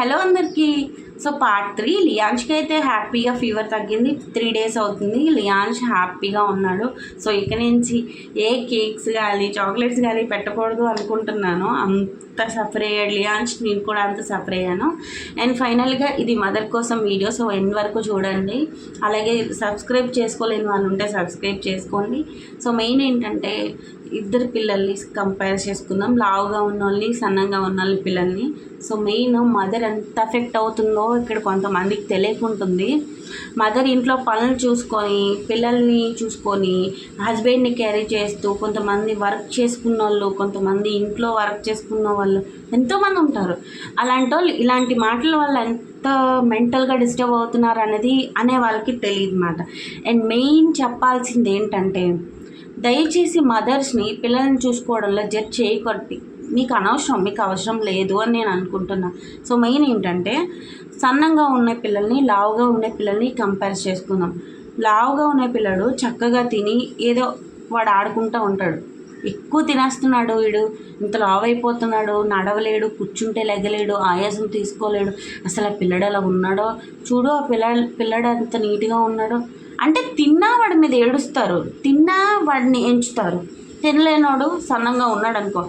Hello అందరికీ. So part 3 లియాన్ష్కి అయితే హ్యాపీగా ఫీవర్ తగ్గింది. 3 days అవుతుంది. లియాన్ష్ హ్యాపీగా ఉన్నాడు. సో ఇక నుంచి ఏ కేక్స్ కానీ చాక్లెట్స్ కానీ పెట్టకూడదు అనుకుంటున్నాను. అంత సఫర్ అయ్యాడు లియాన్ష్, నేను కూడా అంత సఫర్ అయ్యాను. అండ్ ఫైనల్గా ఇది మదర్ కోసం వీడియో, సో ఎండ్ వరకు చూడండి. అలాగే సబ్స్క్రైబ్ చేసుకోలేని వాళ్ళు ఉంటే సబ్స్క్రైబ్ చేసుకోండి. సో మెయిన్ ఏంటంటే ఇద్దరు పిల్లల్ని కంపేర్ చేసుకుందాం, లావుగా ఉన్న వాళ్ళని సన్నంగా ఉన్న వాళ్ళ పిల్లల్ని. సో మెయిన్ మదర్ ఎంత ఎఫెక్ట్ అవుతుందో ఇక్కడ కొంతమందికి తెలియకుంటుంది. మదర్ ఇంట్లో పనులు చూసుకొని పిల్లల్ని చూసుకొని హస్బెండ్ని క్యారీ చేస్తూ కొంతమంది వర్క్ చేసుకున్న వాళ్ళు, కొంతమంది ఇంట్లో వర్క్ చేసుకున్న వాళ్ళు ఎంతోమంది ఉంటారు. అలాంటి వాళ్ళు ఇలాంటి మాటల వల్ల ఎంత మెంటల్గా డిస్టర్బ్ అవుతున్నారు అనేది అనే వాళ్ళకి తెలియదు అన్నమాట. అండ్ మెయిన్ చెప్పాల్సింది ఏంటంటే దయచేసి మదర్స్ని పిల్లల్ని చూసుకోవడంలో జడ్జ్ చేయకూడదు. మీకు అనవసరం, మీకు అవసరం లేదు అని నేను అనుకుంటున్నా. సో మెయిన్ ఏంటంటే సన్నంగా ఉన్న పిల్లల్ని లావుగా ఉండే పిల్లల్ని కంపేర్ చేసుకుందాం. లావుగా ఉన్న పిల్లడు చక్కగా తిని ఏదో వాడు ఆడుకుంటూ ఉంటాడు. ఎక్కువ తినేస్తున్నాడు వీడు, ఇంత లావు అయిపోతున్నాడు, నడవలేడు, కూర్చుంటే లెగలేడు, ఆయాసం తీసుకోలేడు. అసలు ఆ పిల్లడు అలా ఉన్నాడో చూడు, ఆ పిల్లడు అంత నీట్గా ఉన్నాడో అంటే తిన్నా వాడి మీద ఏడుస్తారు, తిన్నా వాడిని ఎంచుతారు. తినలేనోడు సన్నంగా ఉన్నాడు అనుకో,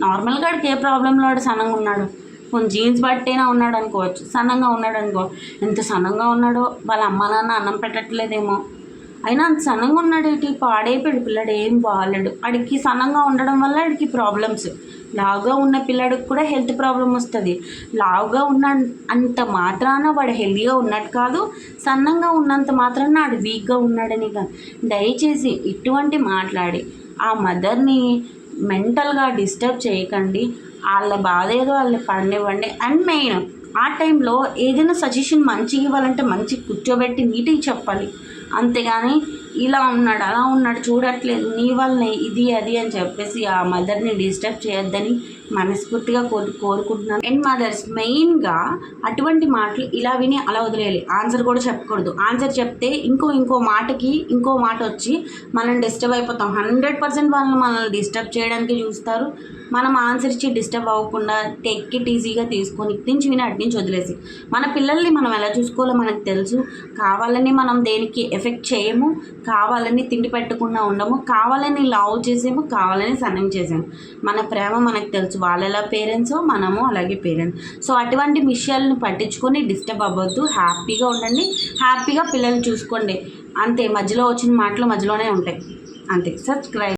నార్మల్గా వాడికి ఏ ప్రాబ్లంలో వాడు సన్నంగా ఉన్నాడు, కొంచెం జీన్స్ బట్టేనా ఉన్నాడు అనుకోవచ్చు. సన్నంగా ఉన్నాడు అనుకో, ఎంత సన్నంగా ఉన్నాడో వాళ్ళ అమ్మ నాన్న అన్నం పెట్టట్లేదేమో, అయినా అంత సన్నంగా ఉన్నాడు ఏంటి, పాడైపోయాడు పిల్లడు, ఏం బాగాలేడు. వాడికి సన్నంగా ఉండడం వల్ల వాడికి ప్రాబ్లమ్స్. లావుగా ఉన్న పిల్లడికి కూడా హెల్త్ ప్రాబ్లం వస్తుంది. లావుగా ఉన్న అంత మాత్రాన వాడు హెల్తీగా ఉన్నట్టు కాదు, సన్నంగా ఉన్నంత మాత్రాన వాడు వీక్గా ఉన్నాడని కాదు. దయచేసి ఇటువంటి మాట్లాడి ఆ మదర్ని మెంటల్గా డిస్టర్బ్ చేయకండి. వాళ్ళ బాధ ఏదో వాళ్ళు పడనివ్వండి. అండ్ మెయిన్ ఆ టైంలో ఏదైనా సజెషన్ మంచిగా ఇవ్వాలంటే మంచిగా కూర్చోబెట్టి నీట్గా చెప్పాలి. అంతేగాని ఇలా ఉన్నాడు అలా ఉన్నాడు చూడట్లేదు నీ వల్లనే ఇది అది అని చెప్పేసి ఆ మదర్ని డిస్టర్బ్ చేయొద్దని మనస్ఫూర్తిగా కోరుకుంటున్నాను. అండ్ మదర్స్ మెయిన్గా అటువంటి మాటలు ఇలా విని అలా వదిలేయాలి. ఆన్సర్ కూడా చెప్పకూడదు. ఆన్సర్ చెప్తే ఇంకో మాటకి ఇంకో మాట వచ్చి మనం డిస్టర్బ్ అయిపోతాం. 100% వాళ్ళని మనల్ని డిస్టర్బ్ చేయడానికి చూస్తారు. మనం ఆన్సర్ ఇచ్చి డిస్టర్బ్ అవ్వకుండా టేక్ ఇట్ ఈజీగా తీసుకొని ఇటు నుంచి విని అటు నుంచి వదిలేసి మన పిల్లల్ని మనం ఎలా చూసుకోవాలో మనకు తెలుసు. కావాలని మనం దేనికి ఎఫెక్ట్ చేయము, కావాలని తిండి పెట్టకుండా ఉండము, కావాలని లావు చేసేము, కావాలని సన్నం చేసాము. మన ప్రేమ మనకు తెలుసు. వాళ్ళు ఎలా పేరెంట్సో మనము అలాగే పేరెంట్స్. సో అటువంటి విషయాలను పట్టించుకొని డిస్టర్బ్ అవ్వద్దు. హ్యాపీగా ఉండండి, హ్యాపీగా పిల్లల్ని చూసుకోండి. అంతే. మధ్యలో వచ్చిన మాటలు మధ్యలోనే ఉంటాయి. అంతే. సబ్స్క్రైబ్.